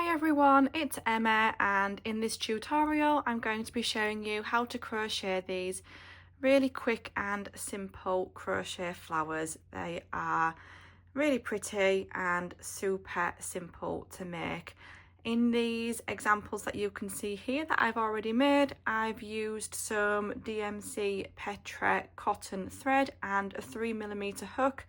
Hi everyone, it's Emma, and in this tutorial I'm going to be showing you how to crochet these really quick and simple crochet flowers. They are really pretty and super simple to make. In these examples that you can see here that I've already made, I've used some DMC Petra cotton thread and a 3mm hook.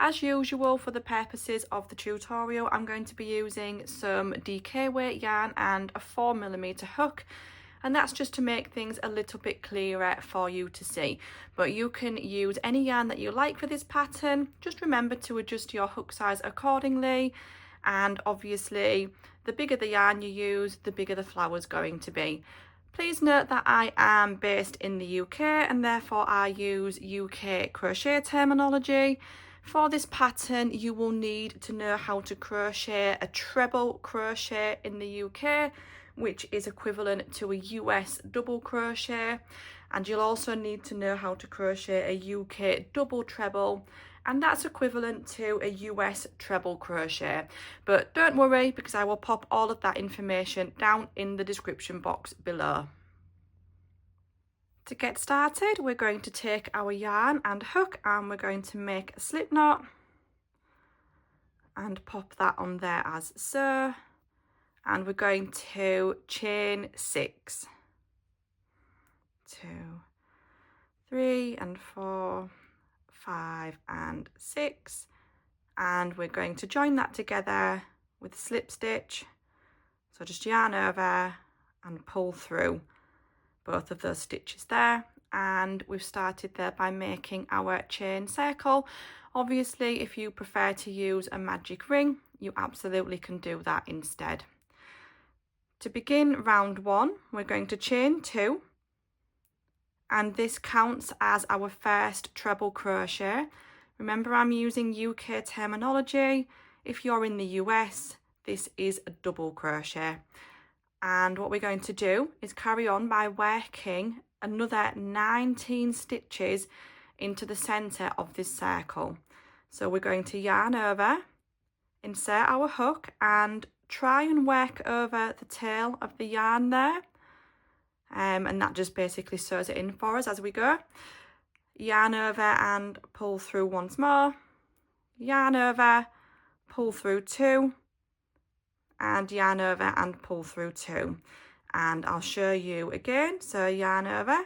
As usual, for the purposes of the tutorial, I'm going to be using some DK weight yarn and a 4mm hook, and that's just to make things a little bit clearer for you to see. But you can use any yarn that you like for this pattern. Just remember to adjust your hook size accordingly, and obviously the bigger the yarn you use, the bigger the flower's going to be. Please note that I am based in the UK and therefore I use UK crochet terminology. For this pattern, you will need to know how to crochet a treble crochet in the UK, which is equivalent to a US double crochet. And you'll also need to know how to crochet a UK double treble, and that's equivalent to a US treble crochet. But don't worry, because I will pop all of that information down in the description box below. To get started, we're going to take our yarn and hook and we're going to make a slip knot and pop that on there as so, and we're going to chain 6, 2, 3 and 4, 5 and 6, and we're going to join that together with a slip stitch. So just yarn over and pull through both of those stitches there, and we've started there by making our chain circle. Obviously, if you prefer to use a magic ring, you absolutely can do that instead. To begin round 1, we're going to chain 2, and this counts as our first treble crochet. Remember, I'm using UK terminology. If you're in the US, this is a double crochet. And what we're going to do is carry on by working another 19 stitches into the center of this circle. So we're going to yarn over, insert our hook, and try and work over the tail of the yarn there, and that just basically sews it in for us as we go. Yarn over and pull through once more, yarn over, pull through 2, and yarn over and pull through 2, and I'll show you again. So yarn over,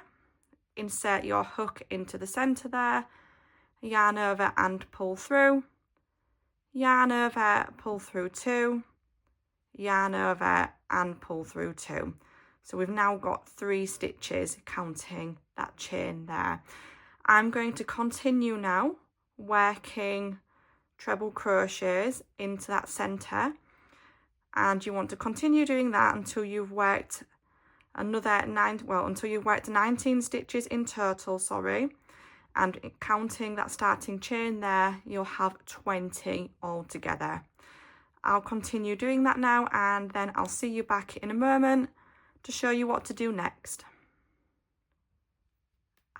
insert your hook into the center there, yarn over and pull through, yarn over, pull through 2, yarn over and pull through 2. So we've now got 3 stitches counting that chain there. I'm going to continue now working treble crochets into that center, and you want to continue doing that until you've worked another until you've worked 19 stitches in total, and counting that starting chain there, you'll have 20 altogether. I'll continue doing that now, and then I'll see you back in a moment to show you what to do next.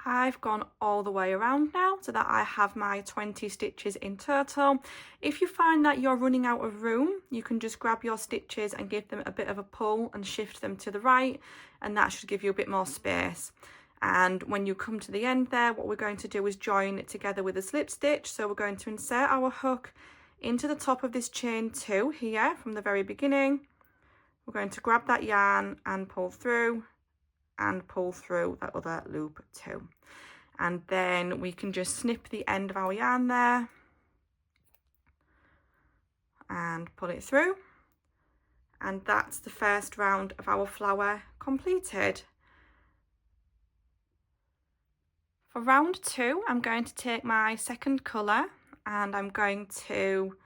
I've gone all the way around now so that I have my 20 stitches in total. If you find that you're running out of room, you can just grab your stitches and give them a bit of a pull and shift them to the right, and that should give you a bit more space. And when you come to the end there, what we're going to do is join it together with a slip stitch. So we're going to insert our hook into the top of this chain 2 here from the very beginning. We're going to grab that yarn and pull through and pull through that other loop 2, and then we can just snip the end of our yarn there and pull it through, and that's the first round of our flower completed. For round 2, I'm going to take my second colour and I'm going to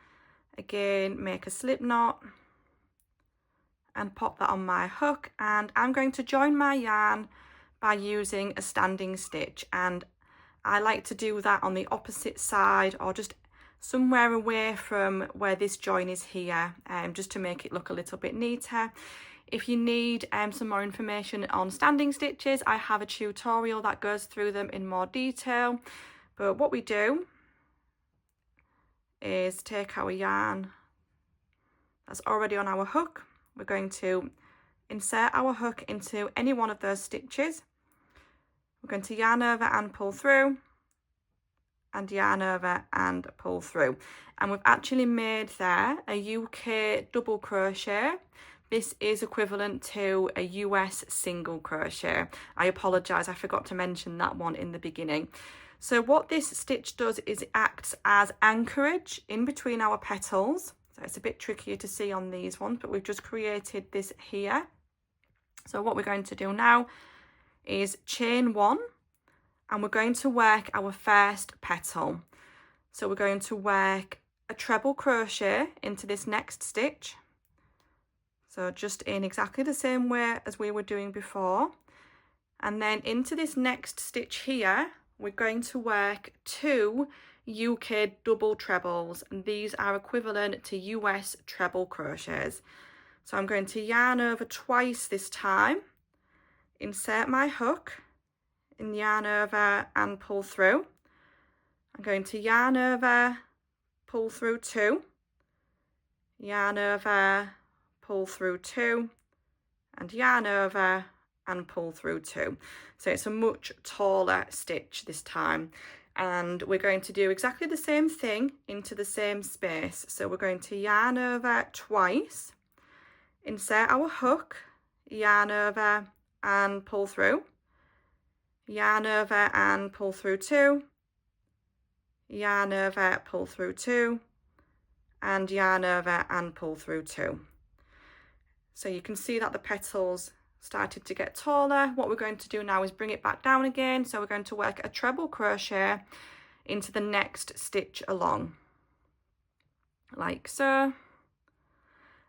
again make a slip knot and pop that on my hook, and I'm going to join my yarn by using a standing stitch, and I like to do that on the opposite side or just somewhere away from where this join is here, just to make it look a little bit neater. If you need some more information on standing stitches, I have a tutorial that goes through them in more detail. But what we do is take our yarn that's already on our hook we're going to insert our hook into any one of those stitches. We're going to yarn over and pull through, and yarn over and pull through. And we've actually made there a UK double crochet. This is equivalent to a US single crochet. I apologise, I forgot to mention that one in the beginning. So what this stitch does is it acts as anchorage in between our petals. So it's a bit trickier to see on these ones, but we've just created this here. So what we're going to do now is chain one, and we're going to work our first petal. So we're going to work a treble crochet into this next stitch. So just in exactly the same way as we were doing before. And then into this next stitch here, we're going to work 2 UK double trebles, and these are equivalent to US treble crochets. So I'm going to yarn over twice this time, insert my hook, and yarn over and pull through. I'm going to yarn over, pull through 2, yarn over, pull through 2, and yarn over and pull through 2. So it's a much taller stitch this time, and we're going to do exactly the same thing into the same space. So we're going to yarn over twice, insert our hook, yarn over and pull through, yarn over and pull through 2, yarn over, pull through 2, and yarn over and pull through 2. So you can see that the petals started to get taller. What we're going to do now is bring it back down again. So we're going to work a treble crochet into the next stitch along, like so.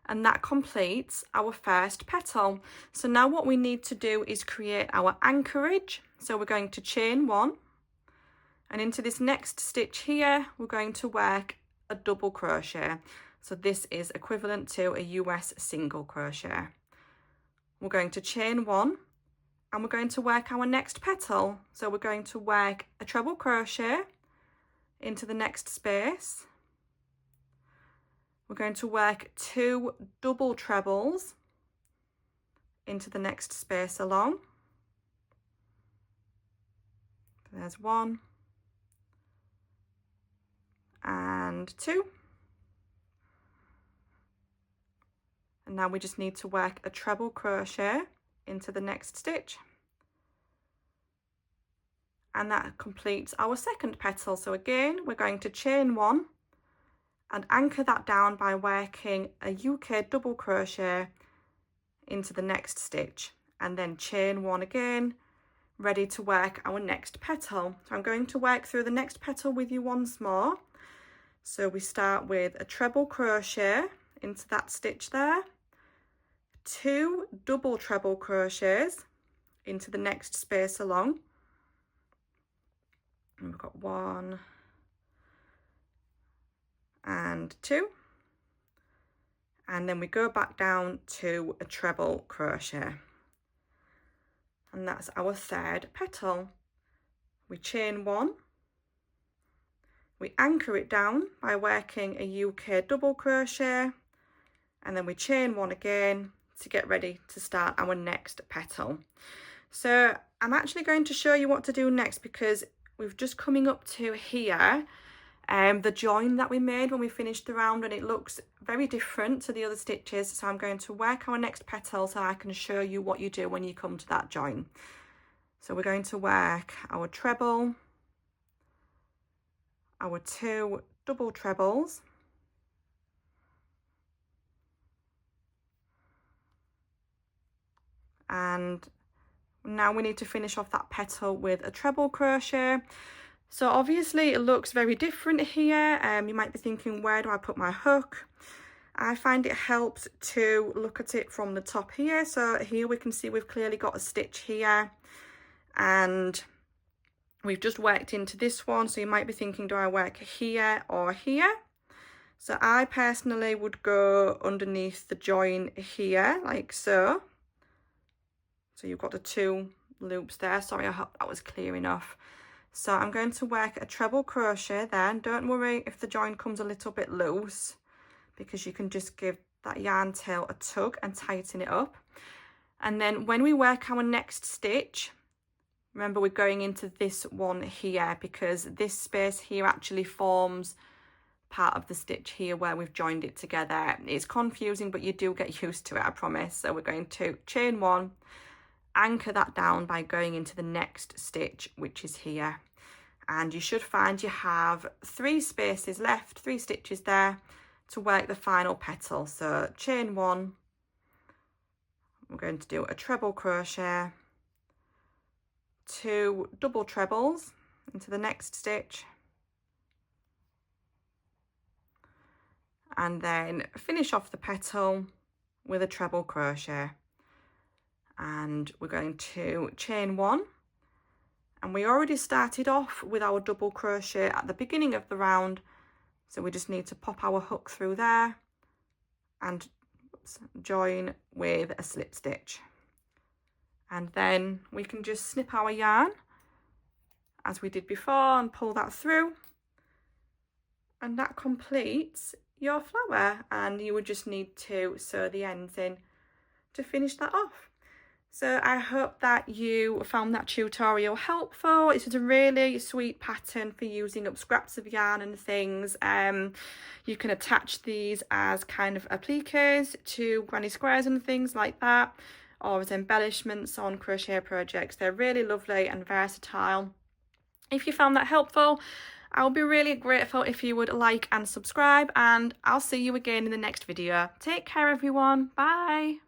And that completes our first petal. So now what we need to do is create our anchorage. So we're going to chain one, and into this next stitch here, we're going to work a double crochet. So this is equivalent to a US single crochet. We're going to chain one, and we're going to work our next petal. So we're going to work a treble crochet into the next space. We're going to work 2 double trebles into the next space along. There's 1 and 2. And now we just need to work a treble crochet into the next stitch. And that completes our second petal. So again, we're going to chain one and anchor that down by working a UK double crochet into the next stitch, and then chain one again, ready to work our next petal. So I'm going to work through the next petal with you once more. So we start with a treble crochet into that stitch there, 2 double treble crochets into the next space along, and we've got 1 and 2, and then we go back down to a treble crochet, and that's our third petal. We chain one, we anchor it down by working a UK double crochet, and then we chain one again to get ready to start our next petal. So I'm actually going to show you what to do next, because we've just coming up to here, the join that we made when we finished the round, and it looks very different to the other stitches. So I'm going to work our next petal so I can show you what you do when you come to that join. So we're going to work our treble, our 2 double trebles, and now we need to finish off that petal with a treble crochet. So obviously it looks very different here. You might be thinking, where do I put my hook? I find it helps to look at it from the top here. So here we can see we've clearly got a stitch here, and we've just worked into this one. So you might be thinking, do I work here or here? So I personally would go underneath the join here, like so. So you've got the 2 loops there. Sorry, I hope that was clear enough. So I'm going to work a treble crochet there, and don't worry if the join comes a little bit loose, because you can just give that yarn tail a tug and tighten it up. And then when we work our next stitch, remember we're going into this one here because this space here actually forms part of the stitch here where we've joined it together. It's confusing, but you do get used to it, I promise. So we're going to chain 1, anchor that down by going into the next stitch, which is here. And you should find you have 3 spaces left, 3 stitches there to work the final petal. So chain 1, we're going to do a treble crochet, 2 double trebles into the next stitch, and then finish off the petal with a treble crochet. And we're going to chain 1, and we already started off with our double crochet at the beginning of the round, so we just need to pop our hook through there and join with a slip stitch. And then we can just snip our yarn as we did before and pull that through, and that completes your flower. And you would just need to sew the ends in to finish that off. So I hope that you found that tutorial helpful. It's just a really sweet pattern for using up scraps of yarn and things. You can attach these as kind of appliques to granny squares and things like that, or as embellishments on crochet projects. They're really lovely and versatile. If you found that helpful, I'll be really grateful if you would like and subscribe, and I'll see you again in the next video. Take care, everyone. Bye.